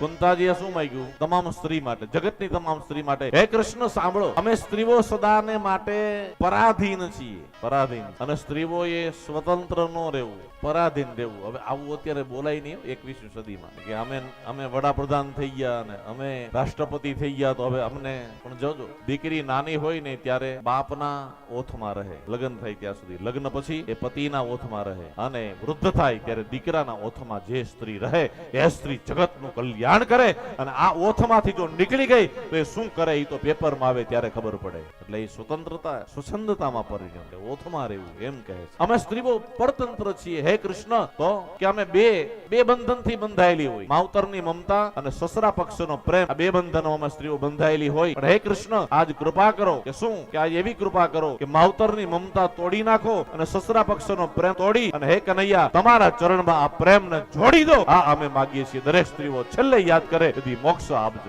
કુંતાજીએ શું માંગ્યું? તમામ સ્ત્રી માટે, જગતની તમામ સ્ત્રી માટે, હે કૃષ્ણ સાંભળો, અમે સ્ત્રીઓ સદાને માટે પરાધીન છીએ, પરાધીન, અને સ્ત્રીઓએ સ્વતંત્ર ન રહેવું, પરાધીન રહેવું. હવે આવું અત્યારે બોલાય નહીં 21મી સદીમાં કે અમે વડાપ્રધાન થઈ ગયા અને અમે રાષ્ટ્રપતિ થઈ ગયા તો હવે અમને પણ જોજો, દીકરી નાની હોય ને ત્યારે બાપના ઓથમાં રહે, લગ્ન થાય ત્યાં સુધી, લગ્ન પછી એ પતિના ઓથમાં રહે, અને વૃદ્ધ થાય ત્યારે દીકરાના ઓથમાં જે સ્ત્રી રહે એ સ્ત્રી જગતનું કલ્યાણ કરે. અને આ ઓથમાંથી જો નીકળી ગઈ તો એ શું કરે એ તો પેપરમાં આવે ત્યારે ખબર પડે. એટલે એ સ્વતંત્રતા સ્વચ્છંદતામાં પરિણમે, ઓથમાં રહેવું એમ કહે છે. અમે સ્ત્રીઓ પરતંત્ર છીએ હે કૃષ્ણ, તો કે અમે બે બંધનથી બંધાયેલી હોય, માવતરની મમતા અને સસરા પક્ષનો પ્રેમ, આ બે બંધનો અમે સ્ત્રીઓ બંધાયેલી હોય. પણ હે કૃષ્ણ આજ કૃપા કરો, કે શું કે આજ એવી કૃપા કરો કે માવતરની મમતા તોડી નાખો અને સસરા પક્ષનો પ્રેમ તોડી, અને હે કનૈયા તમારા ચરણમાં આ પ્રેમને જોડી દો. આ અમે માગીએ છીએ. દરેક સ્ત્રીઓ છેલ્લે યાદ કરે, બધી મોક્ષ આપજો.